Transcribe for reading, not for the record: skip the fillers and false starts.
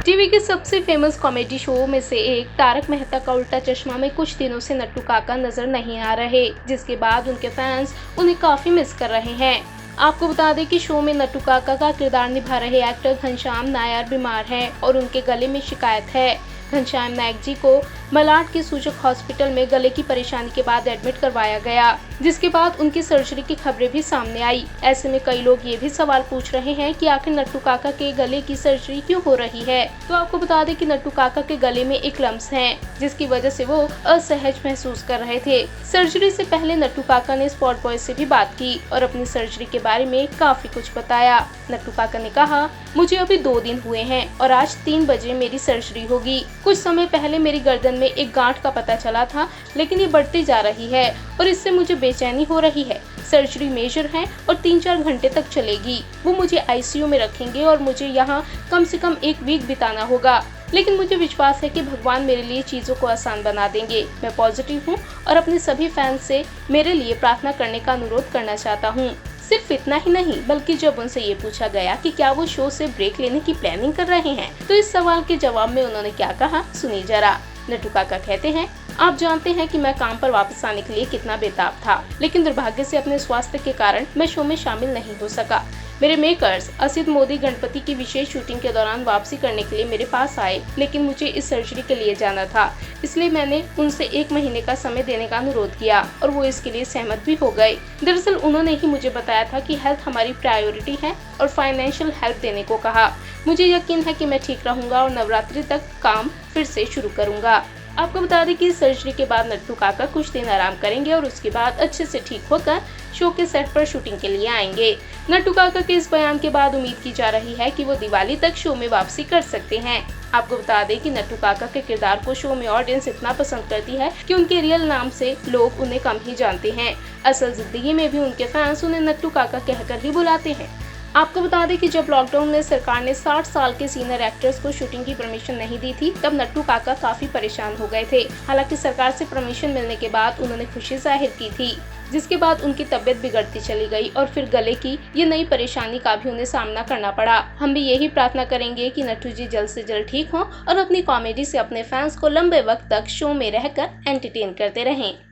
TV के सबसे famous comedy show में से एक तारक मेहता का उल्टा चश्मा में कुछ दिनों से नट्टू काका नजर नहीं आ रहे, जिसके बाद उनके फैंस उन्हें काफी मिस कर रहे हैं। आपको बता दें कि शो में नट्टू काका का किरदार निभा रहे एक्टर घनश्याम नायर बीमार हैं और उनके गले में शिकायत है। घनश्याम नायक जी को मलाड के सूजक हॉस्पिटल में गले की परेशानी के बाद एडमिट करवाया गया, जिसके बाद उनकी सर्जरी की खबरें भी सामने आई। ऐसे में कई लोग ये भी सवाल पूछ रहे हैं कि आखिर नट्टू काका के गले की सर्जरी क्यों हो रही है। तो आपको बता दें कि नट्टू काका के गले में एक लम्स है, जिसकी वजह से वो असहज महसूस कर रहे थे। सर्जरी से पहले नट्टू काका ने स्पॉट बॉय से भी बात की और अपनी सर्जरी के बारे में काफी कुछ बताया। नट्टू काका ने कहा, मुझे अभी 2 दिन हुए हैं और आज 3 बजे मेरी सर्जरी होगी। कुछ समय पहले मेरी गर्दन में एक गांठ का पता चला था, लेकिन ये बढ़ती जा रही है और इससे मुझे बेचैनी हो रही है। सर्जरी मेजर है और 3-4 घंटे तक चलेगी। वो मुझे आईसीयू में रखेंगे और मुझे यहाँ कम से कम 1 वीक बिताना होगा, लेकिन मुझे विश्वास है कि भगवान मेरे लिए चीजों को आसान बना देंगे। मैं पॉजिटिव हूँ और अपने सभी फैंस से मेरे लिए प्रार्थना करने का अनुरोध करना चाहता हूँ। सिर्फ इतना ही नहीं, बल्कि जब उनसे ये पूछा गया कि क्या वो शो से ब्रेक लेने की प्लानिंग कर रहे हैं, तो इस सवाल के जवाब में उन्होंने क्या कहा, सुनिए जरा। नट्टू काका कहते हैं, आप जानते हैं कि मैं काम पर वापस आने के लिए कितना बेताब था, लेकिन दुर्भाग्य से अपने स्वास्थ्य के कारण मैं शो में शामिल नहीं हो सका। मेरे मेकर्स असित मोदी गणपति की विशेष शूटिंग के दौरान वापसी करने के लिए मेरे पास आए, लेकिन मुझे इस सर्जरी के लिए जाना था, इसलिए मैंने उनसे 1 महीने का समय देने का अनुरोध किया और वो इसके लिए सहमत भी हो गए। दरअसल उन्होंने ही मुझे बताया था कि हेल्थ हमारी प्रायोरिटी है और फाइनेंशियल हेल्प देने को कहा। मुझे यकीन है कि मैं ठीक रहूंगा और नवरात्रि तक काम फिर से शुरू करूंगा। आपको बता दें कि सर्जरी के बाद नट्टू काका कुछ दिन आराम करेंगे और उसके बाद अच्छे से ठीक होकर शो के सेट पर शूटिंग के लिए आएंगे। नट्टू काका के इस बयान के बाद उम्मीद की जा रही है कि वो दिवाली तक शो में वापसी कर सकते हैं। आपको बता दें कि नट्टू काका के किरदार को शो में ऑडियंस इतना पसंद करती है कि उनके रियल नाम से लोग उन्हें कम ही जानते हैं। असल जिंदगी में भी उनके फैंस उन्हें नट्टू काका कहकर ही बुलाते हैं। आपको बता दें कि जब लॉकडाउन में सरकार ने 60 साल के सीनियर एक्टर्स को शूटिंग की परमिशन नहीं दी थी, तब नट्टू काका काफी परेशान हो गए थे। हालांकि सरकार से परमिशन मिलने के बाद उन्होंने खुशी जाहिर की थी, जिसके बाद उनकी तबीयत बिगड़ती चली गई और फिर गले की ये नई परेशानी का भी उन्हें सामना करना पड़ा। हम भी यही प्रार्थना करेंगे कि नट्टू जी जल्द से जल्द ठीक हों और अपनी कॉमेडी से अपने फैंस को लंबे वक्त तक शो में रहकर एंटरटेन करते रहें।